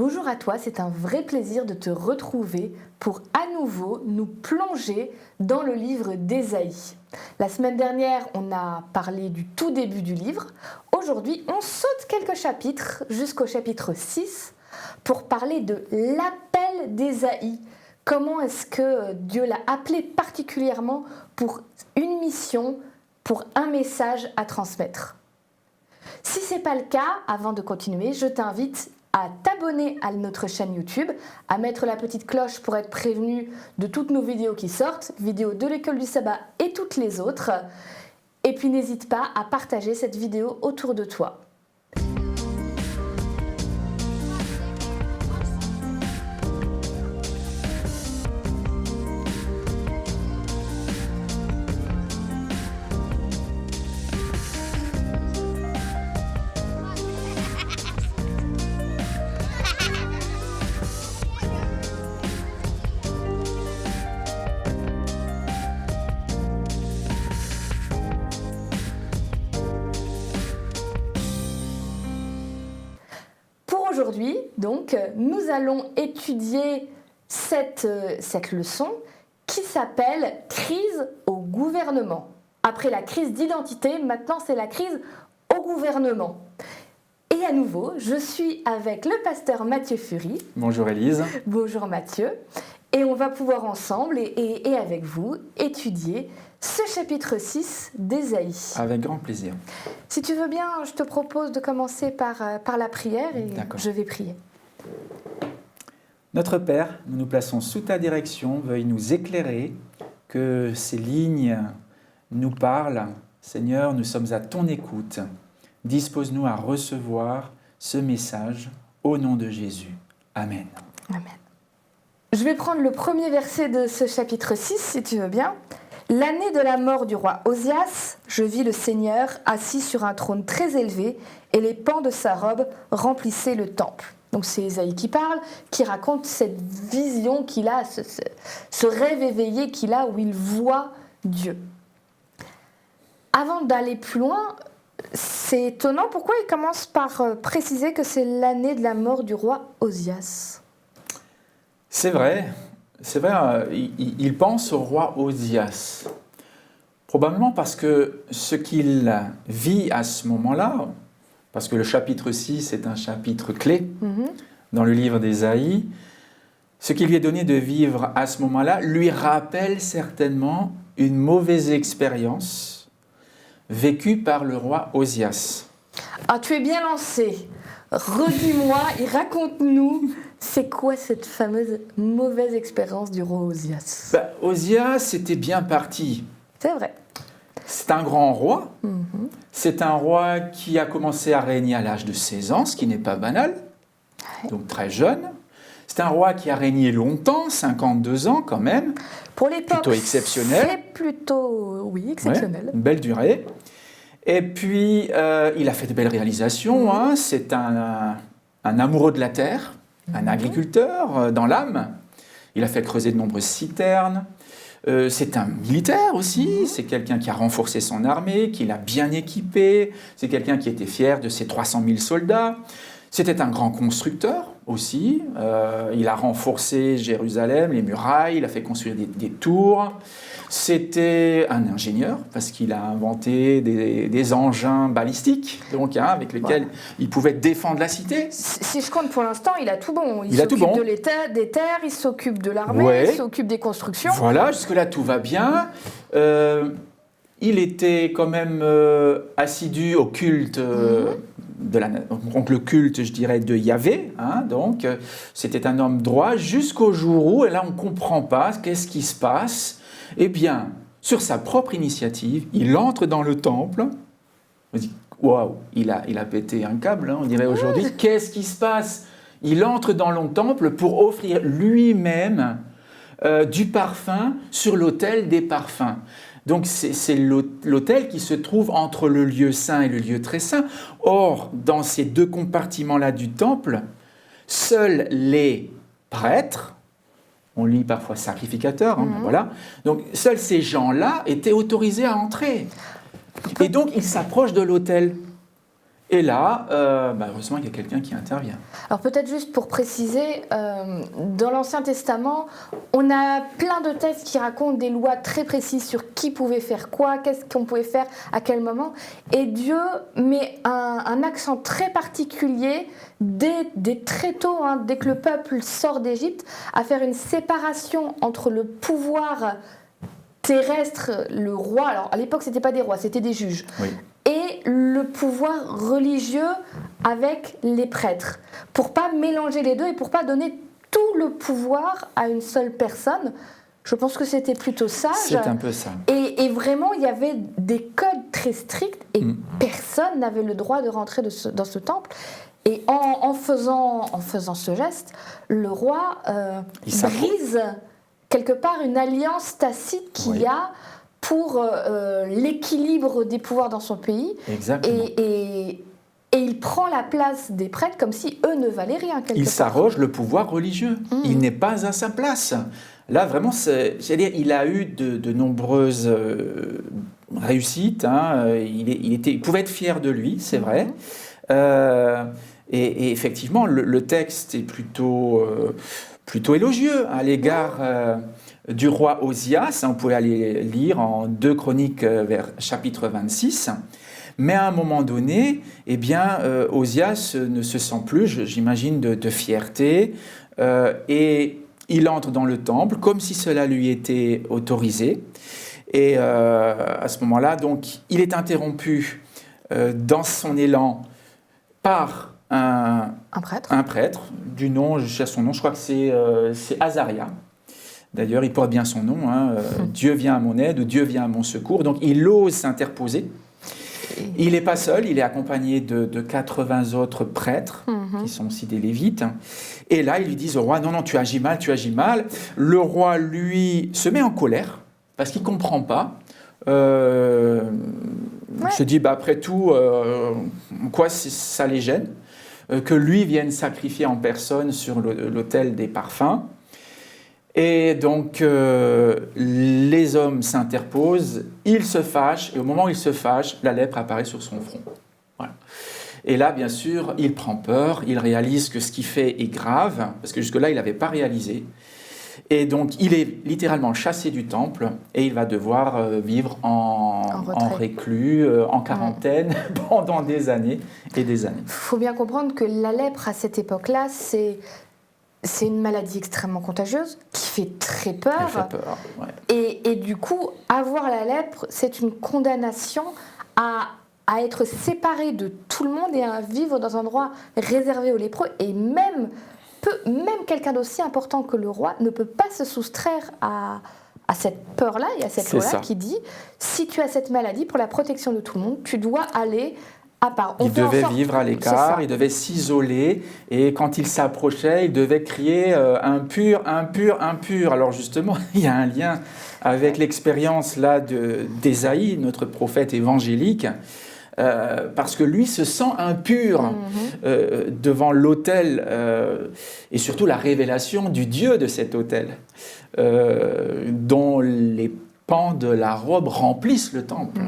Bonjour à toi, c'est un vrai plaisir de te retrouver pour à nouveau nous plonger dans le livre d'Ésaïe. La semaine dernière, on a parlé du tout début du livre. Aujourd'hui, on saute quelques chapitres jusqu'au chapitre 6 pour parler de l'appel d'Ésaïe. Comment est-ce que Dieu l'a appelé particulièrement pour une mission, pour un message à transmettre? Si ce n'est pas le cas, avant de continuer, je t'invite à t'abonner à notre chaîne YouTube, à mettre la petite cloche pour être prévenu de toutes nos vidéos qui sortent, vidéos de l'école du sabbat et toutes les autres. Et puis n'hésite pas à partager cette vidéo autour de toi. Aujourd'hui, donc, nous allons étudier cette leçon qui s'appelle « Crise au gouvernement ». Après la crise d'identité, maintenant c'est la crise au gouvernement. Et à nouveau, je suis avec le pasteur Mathieu Fury. Bonjour Élise. Bonjour Mathieu. Et on va pouvoir ensemble et avec vous étudier ce chapitre 6 d'Ésaïe. Avec grand plaisir. Si tu veux bien, je te propose de commencer par la prière et je vais prier. Notre Père, nous nous plaçons sous ta direction, veuille nous éclairer, que ces lignes nous parlent. Seigneur, nous sommes à ton écoute. Dispose-nous à recevoir ce message au nom de Jésus. Amen. Amen. Je vais prendre le premier verset de ce chapitre 6, si tu veux bien. L'année de la mort du roi Osias, je vis le Seigneur assis sur un trône très élevé et les pans de sa robe remplissaient le temple. Donc c'est Ésaïe qui parle, qui raconte cette vision qu'il a, ce rêve éveillé qu'il a où il voit Dieu. Avant d'aller plus loin, c'est étonnant, pourquoi il commence par préciser que c'est l'année de la mort du roi Osias? C'est vrai, il pense au roi Osias. Probablement parce que ce qu'il vit à ce moment-là, parce que le chapitre 6 est un chapitre clé dans le livre d'Ésaïe, ce qui lui est donné de vivre à ce moment-là lui rappelle certainement une mauvaise expérience vécue par le roi Osias. Ah, tu es bien lancé. Redis-moi et raconte-nous, c'est quoi cette fameuse mauvaise expérience du roi Osias? Osias était bien parti. C'est vrai. C'est un grand roi. C'est un roi qui a commencé à régner à l'âge de 16 ans, ce qui n'est pas banal, donc très jeune. C'est un roi qui a régné longtemps, 52 ans quand même. Pour l'époque, plutôt exceptionnel. C'est plutôt, oui, exceptionnel. Ouais, une belle durée. Et puis, il a fait de belles réalisations. C'est un amoureux de la terre, un agriculteur dans l'âme. Il a fait creuser de nombreuses citernes. C'est un militaire aussi. C'est quelqu'un qui a renforcé son armée, qui l'a bien équipé. C'est quelqu'un qui était fier de ses 300 000 soldats. C'était un grand constructeur aussi. Il a renforcé Jérusalem, les murailles. Il a fait construire des tours. C'était un ingénieur parce qu'il a inventé des engins balistiques donc, avec lesquels il pouvait défendre la cité. Si je compte pour l'instant, il a tout bon. Il s'occupe de l'État, des terres, il s'occupe de l'armée, il s'occupe des constructions. Voilà, jusque-là tout va bien. Il était quand même assidu au culte donc le culte, je dirais, de Yahvé. Donc c'était un homme droit jusqu'au jour où, et là on ne comprend pas, qu'est-ce qui se passe? Eh bien, sur sa propre initiative, il entre dans le temple. On dit, waouh, il a pété un câble, on dirait aujourd'hui. Qu'est-ce qui se passe? Il entre dans le temple pour offrir lui-même du parfum sur l'autel des parfums. Donc c'est l'autel qui se trouve entre le lieu saint et le lieu très saint. Or, dans ces deux compartiments-là du temple, seuls les prêtres, on lit parfois sacrificateurs, voilà. Donc seuls ces gens-là étaient autorisés à entrer. Et donc ils s'approchent de l'autel. Et là, heureusement, il y a quelqu'un qui intervient. Alors peut-être juste pour préciser, dans l'Ancien Testament, on a plein de textes qui racontent des lois très précises sur qui pouvait faire quoi, qu'est-ce qu'on pouvait faire à quel moment. Et Dieu met un accent très particulier dès très tôt, dès que le peuple sort d'Égypte, à faire une séparation entre le pouvoir terrestre, le roi. Alors à l'époque, c'était pas des rois, c'était des juges. Oui. Et le pouvoir religieux avec les prêtres, pour pas mélanger les deux et pour pas donner tout le pouvoir à une seule personne. Je pense que c'était plutôt sage. C'est un peu ça. Et vraiment, il y avait des codes très stricts et personne n'avait le droit de rentrer dans ce temple. Et en faisant ce geste, le roi brise quelque part une alliance tacite qu'il y a pour l'équilibre des pouvoirs dans son pays. Exactement. Et il prend la place des prêtres comme si eux ne valaient rien. Il s'arroge le pouvoir religieux. Il n'est pas à sa place. Là, vraiment, c'est-à-dire, il a eu de nombreuses réussites. Il pouvait être fier de lui, c'est vrai. Et effectivement, le texte est plutôt élogieux à l'égard du roi Osias. On pouvait aller lire en 2 Chroniques vers chapitre 26. Mais à un moment donné, Osias ne se sent plus, j'imagine, de fierté. Et il entre dans le temple comme si cela lui était autorisé. Et à ce moment-là, donc, il est interrompu dans son élan par un prêtre, du nom, je cherche son nom, je crois que c'est Azaria. D'ailleurs, il porte bien son nom, Dieu vient à mon aide ou Dieu vient à mon secours. Donc, il ose s'interposer. Il n'est pas seul, il est accompagné de 80 autres prêtres, qui sont aussi des Lévites. Et là, ils lui disent au roi, non, tu agis mal, tu agis mal. Le roi, lui, se met en colère, parce qu'il ne comprend pas. Il se dit, après tout, quoi ça les gêne que lui vienne sacrifier en personne sur l'autel des parfums. Et donc, les hommes s'interposent, ils se fâchent, et au moment où ils se fâchent, la lèpre apparaît sur son front. Voilà. Et là, bien sûr, il prend peur, il réalise que ce qu'il fait est grave, parce que jusque-là, il n'avait pas réalisé. Et donc, il est littéralement chassé du temple, et il va devoir vivre en réclus, en quarantaine, pendant des années et des années. Il faut bien comprendre que la lèpre, à cette époque-là, c'est une maladie extrêmement contagieuse qui fait très peur. Elle fait peur, ouais. Et du coup, avoir la lèpre, c'est une condamnation à être séparé de tout le monde et à vivre dans un endroit réservé aux lépreux. Et même quelqu'un d'aussi important que le roi ne peut pas se soustraire à cette peur-là et à cette loi-là qui dit, si tu as cette maladie, pour la protection de tout le monde, tu dois aller à part. Il devait vivre à l'écart, il devait s'isoler, et quand il s'approchait, il devait crier impur, impur, impur. Alors justement, il y a un lien avec l'expérience là d'Ésaïe, notre prophète évangélique, parce que lui se sent impur devant l'autel, et surtout la révélation du Dieu de cet autel, dont les pans de la robe remplissent le temple.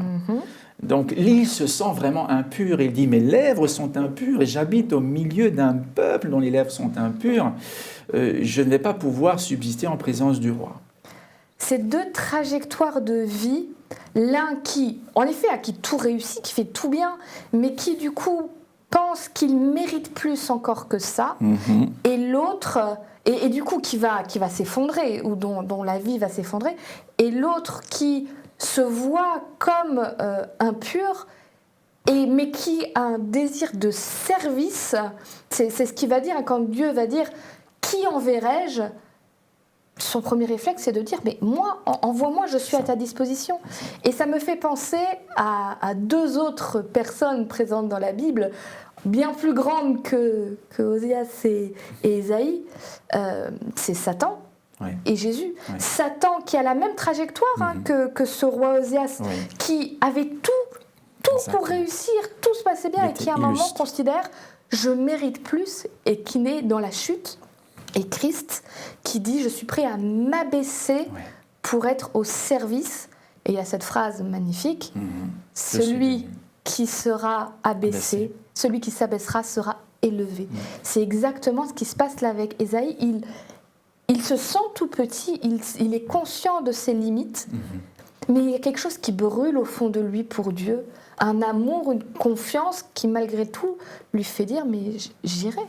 Donc, il se sent vraiment impur. Il dit, mes lèvres sont impures et j'habite au milieu d'un peuple dont les lèvres sont impures. Je ne vais pas pouvoir subsister en présence du roi. Ces 2 trajectoires de vie, l'un qui, en effet, à qui tout réussit, qui fait tout bien, mais qui, du coup, pense qu'il mérite plus encore que ça, et l'autre, et du coup, qui va s'effondrer, ou dont la vie va s'effondrer, et l'autre qui se voit comme impur, mais qui a un désir de service. C'est ce qu'il va dire quand Dieu va dire « Qui enverrai-je » Son premier réflexe, c'est de dire « Mais moi, envoie-moi, je suis à ta disposition. » Et ça me fait penser à 2 autres personnes présentes dans la Bible, bien plus grandes que Osias et Ésaïe. C'est Satan et Jésus. Satan qui a la même trajectoire que ce roi Osias, qui avait tout pour réussir, tout se passait bien, et qui à un moment considère « je mérite plus » et qui naît dans la chute. Et Christ qui dit « je suis prêt à m'abaisser pour être au service ». Et il y a cette phrase magnifique « celui qui sera abaissé celui qui s'abaissera sera élevé. C'est exactement ce qui se passe là avec Ésaïe. Il se sent tout petit, il est conscient de ses limites, mais il y a quelque chose qui brûle au fond de lui pour Dieu, un amour, une confiance qui malgré tout lui fait dire mais j'irai.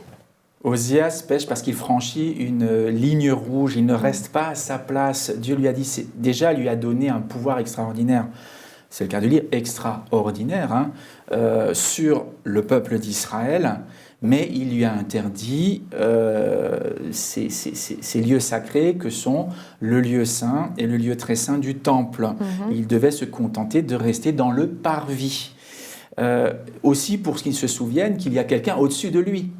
Osias pêche parce qu'il franchit une ligne rouge, il ne reste pas à sa place. Dieu lui a dit, déjà lui a donné un pouvoir extraordinaire, c'est le cas de lire, extraordinaire, sur le peuple d'Israël, mais il lui a interdit ces lieux sacrés que sont le lieu saint et le lieu très saint du temple. Il devait se contenter de rester dans le parvis. Aussi pour qu'ils se souviennent qu'il y a quelqu'un au-dessus de lui.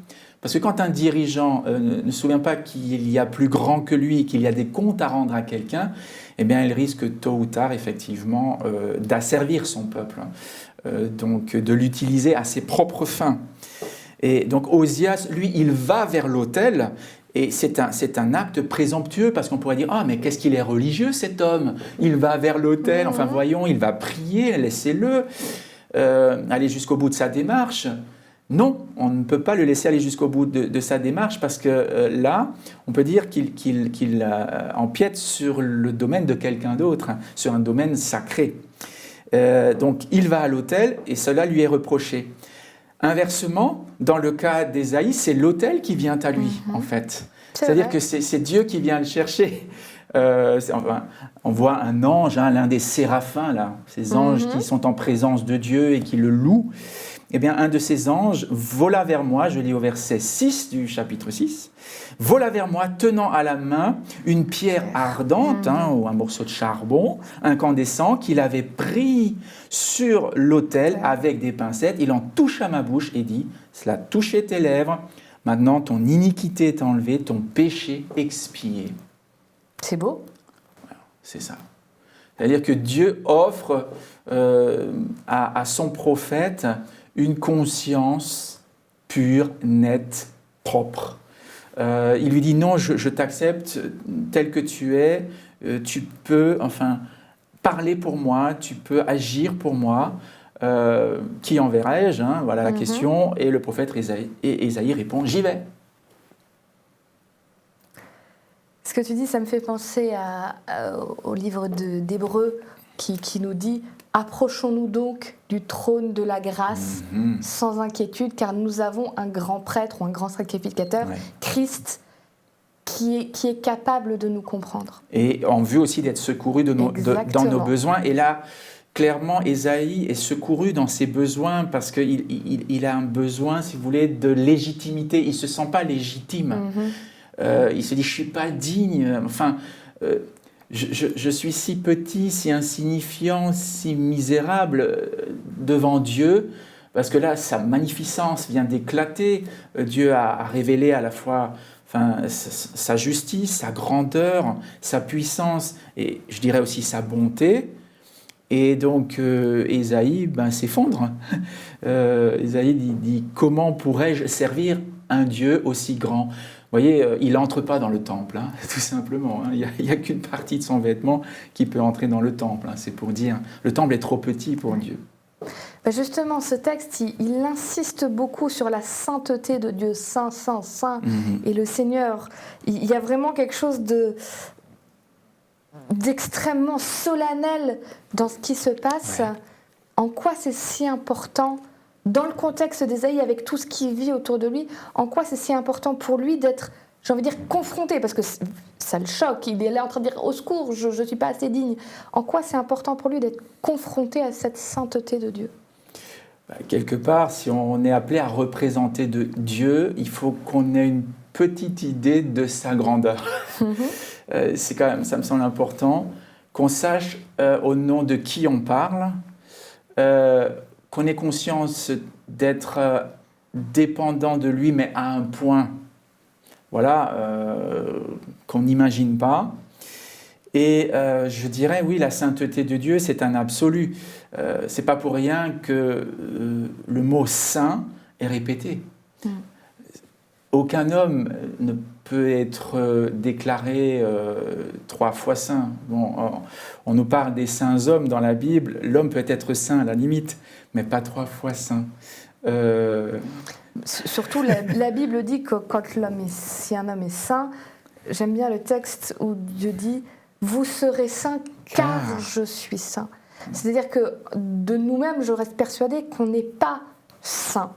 Parce que quand un dirigeant ne se souvient pas qu'il y a plus grand que lui, qu'il y a des comptes à rendre à quelqu'un, eh bien, il risque tôt ou tard, effectivement, d'asservir son peuple, donc de l'utiliser à ses propres fins. Et donc Osias, lui, il va vers l'autel, et c'est un acte présomptueux, parce qu'on pourrait dire « Ah, mais qu'est-ce qu'il est religieux, cet homme ! Il va vers l'autel, enfin voyons, il va prier, laissez-le aller jusqu'au bout de sa démarche. » Non, on ne peut pas le laisser aller jusqu'au bout de sa démarche parce que là, on peut dire qu'il empiète sur le domaine de quelqu'un d'autre, sur un domaine sacré. Donc il va à l'autel et cela lui est reproché. Inversement, dans le cas d'Ésaïe, c'est l'autel qui vient à lui, en fait. C'est-à-dire que c'est Dieu qui vient le chercher. On voit un ange, l'un des séraphins, là, ces anges qui sont en présence de Dieu et qui le louent. Eh bien, un de ces anges vola vers moi, je lis au verset 6 du chapitre 6, vola vers moi tenant à la main une pierre ardente, ou un morceau de charbon incandescent qu'il avait pris sur l'autel avec des pincettes. Il en toucha ma bouche et dit, cela touchait tes lèvres, maintenant ton iniquité est enlevée, ton péché expié. C'est beau. Voilà, c'est ça. C'est-à-dire que Dieu offre à son prophète une conscience pure, nette, propre. Il lui dit non, je t'accepte tel que tu es, tu peux parler pour moi, tu peux agir pour moi. Qui enverrai-je, voilà la question. Et le prophète Ésaïe répond, j'y vais. Ce que tu dis, ça me fait penser au livre d'Hébreux qui nous dit « Approchons-nous donc du trône de la grâce sans inquiétude, car nous avons un grand prêtre ou un grand sacrificateur, Christ, qui est capable de nous comprendre. » Et en vue aussi d'être secouru dans nos besoins. Et là, clairement, Ésaïe est secouru dans ses besoins parce qu'il a un besoin, si vous voulez, de légitimité. Il ne se sent pas légitime. Il se dit, je ne suis pas digne. Je suis si petit, si insignifiant, si misérable devant Dieu, parce que là, sa magnificence vient d'éclater. Dieu a révélé à la fois sa justice, sa grandeur, sa puissance, et je dirais aussi sa bonté. Et donc, Ésaïe s'effondre. Ésaïe dit, comment pourrais-je servir un Dieu aussi grand ? Vous voyez, il n'entre pas dans le temple, tout simplement. Il n'y a qu'une partie de son vêtement qui peut entrer dans le temple. C'est pour dire, le temple est trop petit pour Dieu. Justement, ce texte, il insiste beaucoup sur la sainteté de Dieu, saint, saint, saint, et le Seigneur. Il y a vraiment quelque chose d'extrêmement solennel dans ce qui se passe. Ouais. En quoi c'est si important ? Dans le contexte d'Ésaïe, avec tout ce qu'il vit autour de lui, en quoi c'est si important pour lui d'être, j'ai envie de dire, confronté, parce que ça le choque, il est là en train de dire « au secours, je ne suis pas assez digne ». En quoi c'est important pour lui d'être confronté à cette sainteté de Dieu ? Quelque part, si on est appelé à représenter Dieu, il faut qu'on ait une petite idée de sa grandeur. C'est quand même, ça me semble important, qu'on sache au nom de qui on parle, qu'on ait conscience d'être dépendant de lui, mais à un point, qu'on n'imagine pas. Et je dirais, oui, la sainteté de Dieu, c'est un absolu. C'est pas pour rien que le mot saint est répété. Aucun homme ne peut être déclaré 3 fois saint. Bon, on nous parle des saints hommes dans la Bible. L'homme peut être saint à la limite, mais pas 3 fois saint. Surtout, la Bible dit que si un homme est saint, j'aime bien le texte où Dieu dit « Vous serez saints car je suis saint ». C'est-à-dire que de nous-mêmes, je reste persuadée qu'on n'est pas saint.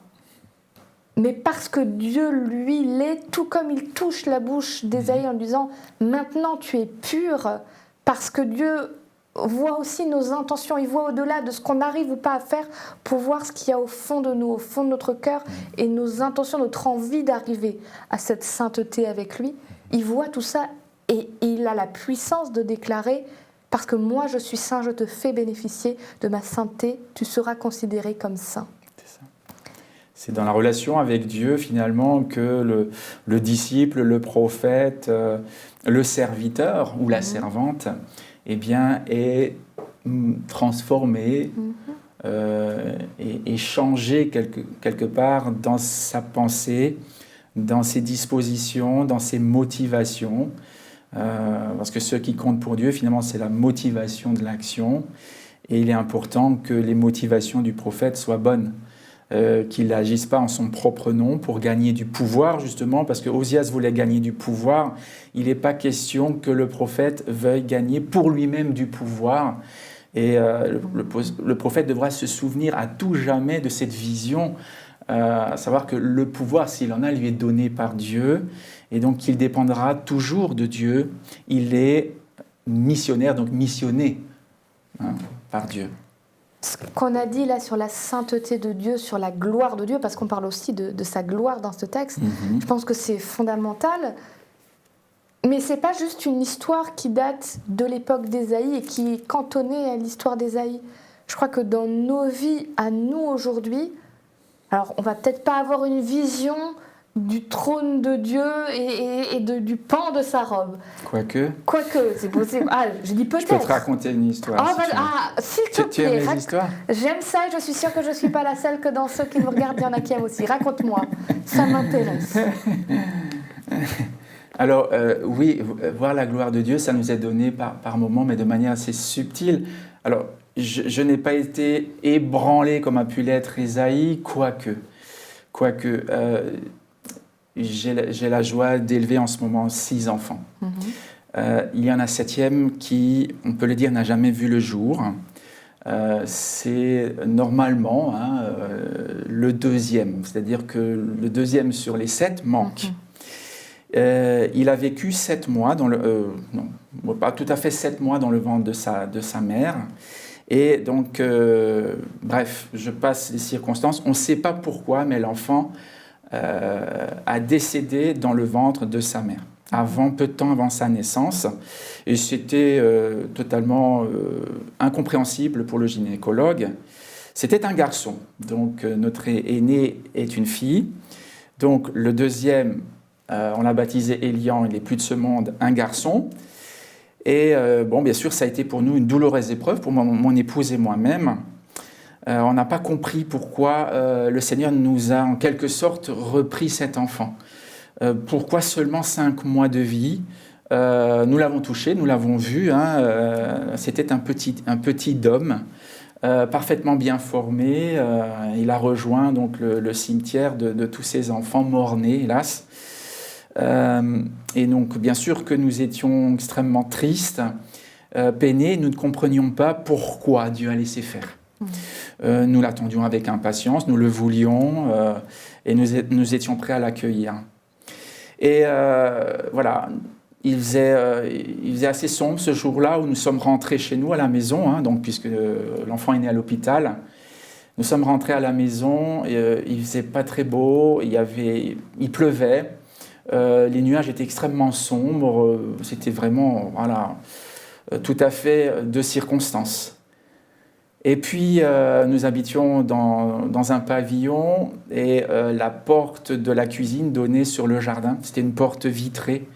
Mais parce que Dieu, lui, l'est, tout comme il touche la bouche d'Ésaïe en disant « Maintenant tu es pur », parce que Dieu voit aussi nos intentions, il voit au-delà de ce qu'on arrive ou pas à faire pour voir ce qu'il y a au fond de nous, au fond de notre cœur et nos intentions, notre envie d'arriver à cette sainteté avec lui. Il voit tout ça et il a la puissance de déclarer « Parce que moi je suis saint, je te fais bénéficier de ma sainteté, tu seras considéré comme saint ». C'est dans la relation avec Dieu, finalement, que le disciple, le prophète, le serviteur ou la servante, eh bien, est transformé et changé quelque part dans sa pensée, dans ses dispositions, dans ses motivations. Parce que ce qui compte pour Dieu, finalement, c'est la motivation de l'action. Et il est important que les motivations du prophète soient bonnes. Qu'il n'agisse pas en son propre nom pour gagner du pouvoir, justement, parce que Osias voulait gagner du pouvoir. Il n'est pas question que le prophète veuille gagner pour lui-même du pouvoir. Et le prophète devra se souvenir à tout jamais de cette vision, à savoir que le pouvoir, s'il en a, lui est donné par Dieu, et donc qu'il dépendra toujours de Dieu. Il est missionnaire, donc missionné par Dieu. Ce qu'on a dit là sur la sainteté de Dieu, sur la gloire de Dieu, parce qu'on parle aussi de sa gloire dans ce texte, je pense que c'est fondamental. Mais ce n'est pas juste une histoire qui date de l'époque d'Ésaïe et qui est cantonnée à l'histoire d'Ésaïe. Je crois que dans nos vies, à nous aujourd'hui, alors on ne va peut-être pas avoir une vision du trône de Dieu et du pan de sa robe. Quoique, c'est possible. Ah, je dis peut-être. Je peux te raconter une histoire. S'il te plaît. Tu aimes les histoires ? J'aime ça et je suis sûre que je ne suis pas la seule, que dans ceux qui nous regardent, il y en a qui aiment aussi. Raconte-moi, ça m'intéresse. Alors, oui, voir la gloire de Dieu, ça nous est donné par moments, mais de manière assez subtile. Alors, je n'ai pas été ébranlé comme a pu l'être Ésaïe, quoique. J'ai la joie d'élever en ce moment 6 enfants. Il y en a un 7e qui, on peut le dire, n'a jamais vu le jour. C'est normalement le 2e, c'est-à-dire que le 2e sur les 7 manque. Il a vécu 7 mois, non, pas tout à fait 7 mois dans le ventre de sa mère. Et donc, bref, je passe les circonstances. On ne sait pas pourquoi, mais l'enfant a décédé dans le ventre de sa mère, peu de temps avant sa naissance. Et c'était totalement incompréhensible pour le gynécologue. C'était un garçon, donc notre aîné est une fille. Donc le 2e, on l'a baptisé Elian, il n'est plus de ce monde, un garçon. Et bien sûr, ça a été pour nous une douloureuse épreuve, pour mon épouse et moi-même. On n'a pas compris pourquoi le Seigneur nous a en quelque sorte repris cet enfant. Pourquoi seulement 5 mois de vie ? Nous l'avons touché, nous l'avons vu. C'était un petit homme, parfaitement bien formé. Il a rejoint donc le cimetière de tous ses enfants morts-nés, hélas. Et donc, bien sûr que nous étions extrêmement tristes, peinés. Nous ne comprenions pas pourquoi Dieu a laissé faire. Nous l'attendions avec impatience, nous le voulions et nous étions prêts à l'accueillir. Et voilà, il faisait assez sombre ce jour-là où nous sommes rentrés chez nous à la maison, donc, puisque l'enfant est né à l'hôpital. Nous sommes rentrés à la maison, il faisait pas très beau, il pleuvait, les nuages étaient extrêmement sombres, c'était vraiment tout à fait de circonstance. Et puis, nous habitions dans un pavillon et la porte de la cuisine donnait sur le jardin. C'était une porte vitrée.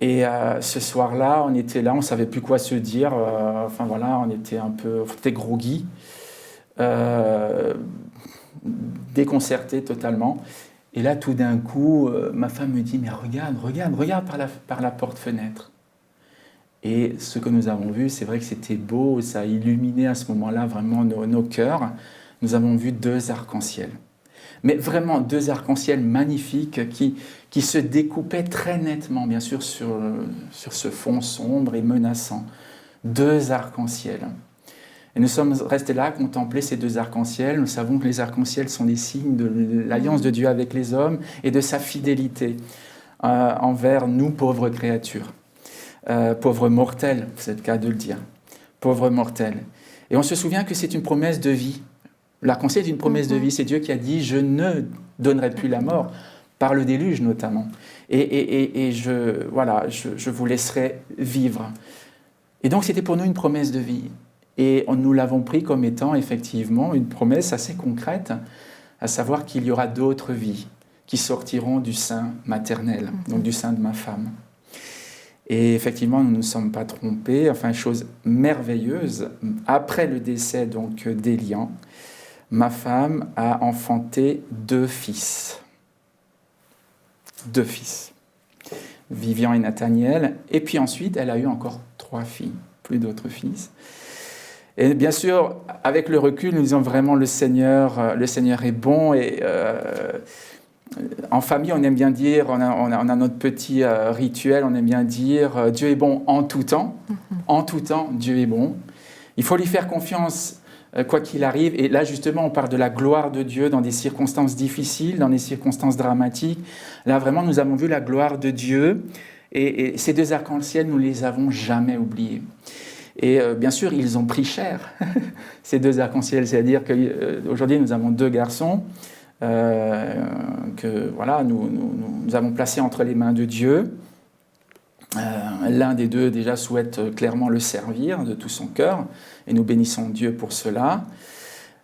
Et ce soir-là, on était là, on ne savait plus quoi se dire. On était groggy, déconcertés totalement. Et là, tout d'un coup, ma femme me dit « Mais regarde par la porte-fenêtre ». Et ce que nous avons vu, c'est vrai que c'était beau, ça a illuminé à ce moment-là vraiment nos cœurs. Nous avons vu 2 arcs-en-ciel. Mais vraiment 2 arcs-en-ciel magnifiques qui se découpaient très nettement, bien sûr, sur ce fond sombre et menaçant. 2 arcs-en-ciel. Et nous sommes restés là à contempler ces 2 arcs-en-ciel. Nous savons que les arcs-en-ciel sont des signes de l'alliance de Dieu avec les hommes et de sa fidélité envers nous, pauvres créatures. Pauvres mortels, c'est le cas de le dire. Pauvres mortels. Et on se souvient que c'est une promesse de vie. L'arc-en-ciel est une promesse de vie. C'est Dieu qui a dit « Je ne donnerai plus la mort », par le déluge notamment. Et je vous laisserai vivre. Et donc c'était pour nous une promesse de vie. Et nous l'avons pris comme étant effectivement une promesse assez concrète, à savoir qu'il y aura d'autres vies qui sortiront du sein maternel, donc du sein de ma femme. Et effectivement, nous ne nous sommes pas trompés. Enfin, chose merveilleuse, après le décès donc d'Élian, ma femme a enfanté 2 fils. 2 fils. Vivian et Nathaniel. Et puis ensuite, elle a eu encore 3 filles, plus d'autres fils. Et bien sûr, avec le recul, nous disons vraiment le Seigneur est bon. Et en famille, on aime bien dire, on a notre petit rituel, on aime bien dire Dieu est bon en tout temps. En tout temps, Dieu est bon. Il faut lui faire confiance quoi qu'il arrive. Et là, justement, on parle de la gloire de Dieu dans des circonstances difficiles, dans des circonstances dramatiques. Là, vraiment, nous avons vu la gloire de Dieu. Et ces 2 arcs-en-ciel, nous ne les avons jamais oubliés. Et bien sûr, ils ont pris cher, ces 2 arcs-en-ciel. C'est-à-dire qu'aujourd'hui, nous avons 2 garçons que voilà, nous avons placés entre les mains de Dieu. L'un des 2 déjà souhaite clairement le servir de tout son cœur, et nous bénissons Dieu pour cela.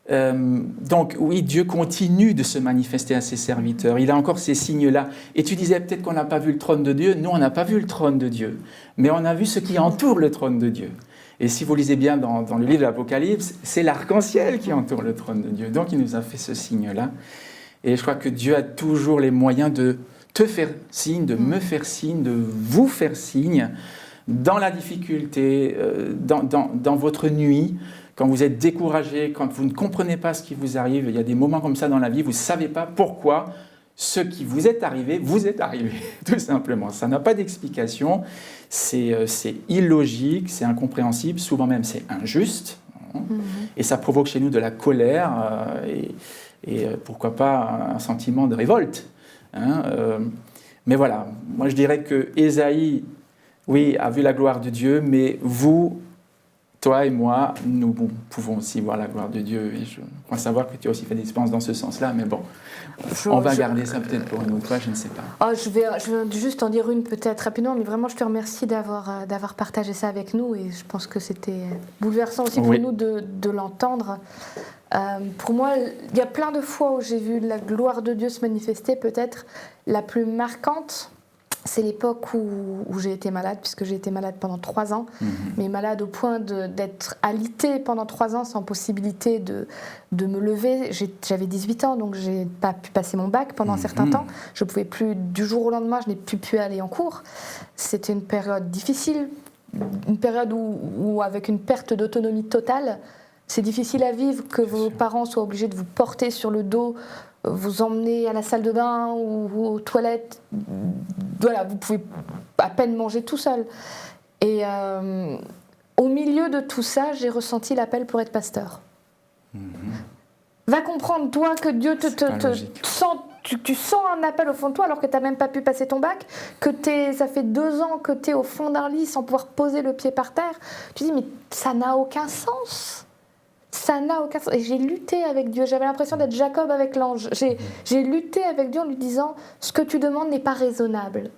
Donc oui, Dieu continue de se manifester à ses serviteurs. Il a encore ces signes-là. Et tu disais peut-être qu'on n'a pas vu le trône de Dieu. Non, on n'a pas vu le trône de Dieu. Mais on a vu ce qui entoure le trône de Dieu. Et si vous lisez bien dans le livre de l'Apocalypse, c'est l'arc-en-ciel qui entoure le trône de Dieu. Donc il nous a fait ce signe-là. Et je crois que Dieu a toujours les moyens de te faire signe, de me faire signe, de vous faire signe, dans la difficulté, dans votre nuit, quand vous êtes découragé, quand vous ne comprenez pas ce qui vous arrive. Il y a des moments comme ça dans la vie, vous ne savez pas pourquoi ce qui vous est arrivé, tout simplement. Ça n'a pas d'explication, c'est illogique, c'est incompréhensible, souvent même c'est injuste, et ça provoque chez nous de la colère, et pourquoi pas un sentiment de révolte. Mais voilà, moi je dirais que Ésaïe, oui, a vu la gloire de Dieu, mais vous, toi et moi, nous pouvons aussi voir la gloire de Dieu. Et je crois savoir que tu as aussi fait des expériences dans ce sens-là, mais bon, on va garder ça peut-être pour une autre fois, je ne sais pas. Je vais juste en dire une peut-être rapidement, mais vraiment je te remercie d'avoir partagé ça avec nous, et je pense que c'était bouleversant aussi pour nous de l'entendre. Pour moi, il y a plein de fois où j'ai vu la gloire de Dieu se manifester. Peut-être la plus marquante, c'est l'époque où j'ai été malade, puisque j'ai été malade pendant 3 ans, mais malade au point d'être alitée pendant 3 ans sans possibilité de me lever. J'avais 18 ans, donc je n'ai pas pu passer mon bac pendant un certain temps. Je ne pouvais plus, du jour au lendemain, je n'ai plus pu aller en cours. C'était une période difficile, une période où avec une perte d'autonomie totale, c'est difficile à vivre, que vos parents soient obligés de vous porter sur le dos, vous emmener à la salle de bain ou aux toilettes. Voilà, vous pouvez à peine manger tout seul. Et au milieu de tout ça, j'ai ressenti l'appel pour être pasteur. Va comprendre, toi, que Dieu tu sens un appel au fond de toi alors que tu n'as même pas pu passer ton bac, que ça fait 2 ans que tu es au fond d'un lit sans pouvoir poser le pied par terre. Tu dis, mais ça n'a aucun sens. Ça n'a aucun sens. Et j'ai lutté avec Dieu. J'avais l'impression d'être Jacob avec l'ange. J'ai lutté avec Dieu en lui disant, ce que tu demandes n'est pas raisonnable.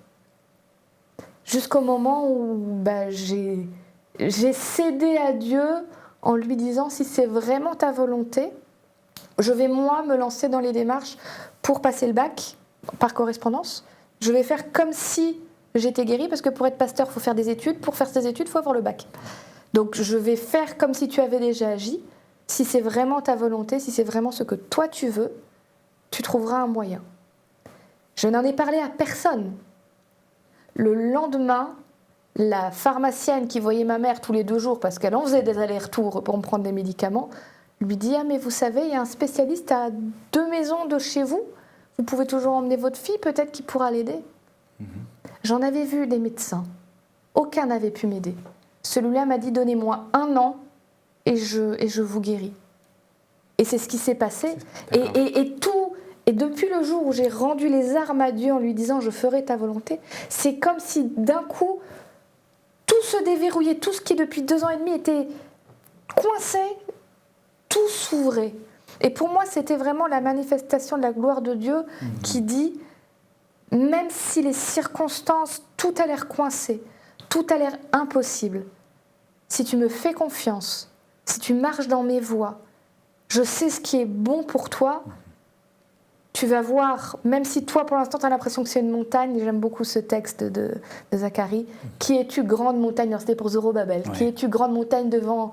Jusqu'au moment où j'ai cédé à Dieu en lui disant, si c'est vraiment ta volonté, je vais moi me lancer dans les démarches pour passer le bac par correspondance. Je vais faire comme si j'étais guérie, parce que pour être pasteur, il faut faire des études. Pour faire ces études, il faut avoir le bac. Donc je vais faire comme si tu avais déjà agi. Si c'est vraiment ta volonté, si c'est vraiment ce que toi tu veux, tu trouveras un moyen. Je n'en ai parlé à personne. Le lendemain, la pharmacienne qui voyait ma mère tous les 2 jours, parce qu'elle en faisait des allers-retours pour me prendre des médicaments, lui dit « Ah, mais vous savez, il y a un spécialiste à 2 maisons de chez vous. Vous pouvez toujours emmener votre fille, peut-être qu'il pourra l'aider. » J'en avais vu des médecins. Aucun n'avait pu m'aider. Celui-là m'a dit « Donnez-moi 1 an et je vous guéris. » Et c'est ce qui s'est passé. Et depuis le jour où j'ai rendu les armes à Dieu en lui disant « Je ferai ta volonté », c'est comme si d'un coup, tout se déverrouillait, tout ce qui depuis 2 ans et demi était coincé, tout s'ouvrait. Et pour moi, c'était vraiment la manifestation de la gloire de Dieu qui dit, même si les circonstances, tout a l'air coincé, tout a l'air impossible, si tu me fais confiance, si tu marches dans mes voies, je sais ce qui est bon pour toi, tu vas voir, même si toi pour l'instant tu as l'impression que c'est une montagne, j'aime beaucoup ce texte de Zacharie, qui es-tu grande montagne, c'était pour Zorobabel, qui es-tu grande montagne devant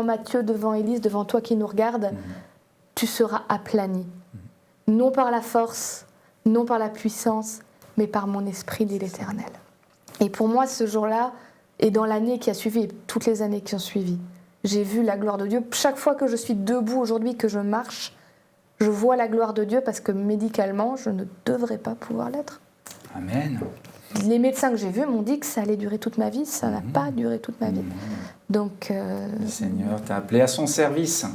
Matthieu, devant Élise, devant toi qui nous regarde, tu seras aplani, non par la force, non par la puissance, mais par mon esprit, dit l'Éternel. Et pour moi ce jour-là, et dans l'année qui a suivi, et toutes les années qui ont suivi, j'ai vu la gloire de Dieu. Chaque fois que je suis debout aujourd'hui, que je marche, je vois la gloire de Dieu parce que médicalement, je ne devrais pas pouvoir l'être. Amen. Les médecins que j'ai vus m'ont dit que ça allait durer toute ma vie. Ça n'a pas duré toute ma vie. Donc, le Seigneur t'a appelé à son service.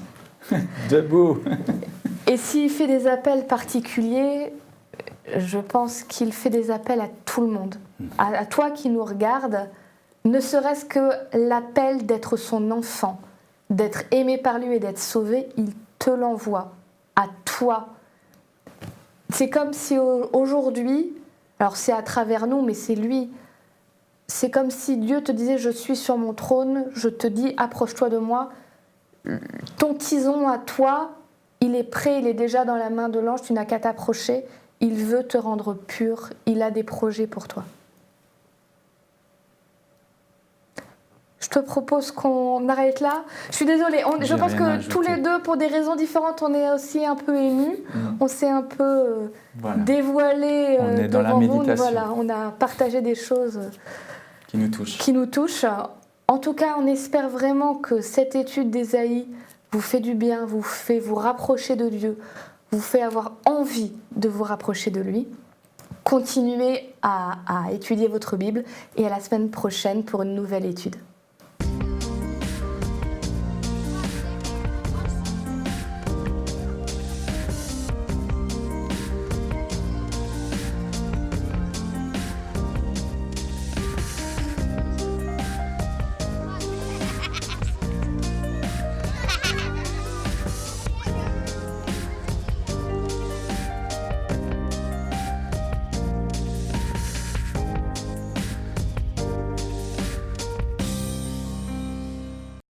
Debout. Et s'il fait des appels particuliers, je pense qu'il fait des appels à tout le monde. À toi qui nous regardes, ne serait-ce que l'appel d'être son enfant, d'être aimé par lui et d'être sauvé, il te l'envoie. À toi. C'est comme si aujourd'hui, alors c'est à travers nous, mais c'est lui, c'est comme si Dieu te disait « Je suis sur mon trône, je te dis approche-toi de moi ». Ton tison à toi, il est prêt, il est déjà dans la main de l'ange, tu n'as qu'à t'approcher, il veut te rendre pur, il a des projets pour toi. Je te propose qu'on arrête là. Je suis désolée, je pense que tous les deux, pour des raisons différentes, on est aussi un peu émus. On s'est un peu dévoilé on est dans la méditation. Voilà, on a partagé des choses qui nous touchent. En tout cas, on espère vraiment que cette étude d'Ésaïe vous fait du bien, vous fait vous rapprocher de Dieu, vous fait avoir envie de vous rapprocher de lui. Continuez à étudier votre Bible et à la semaine prochaine pour une nouvelle étude.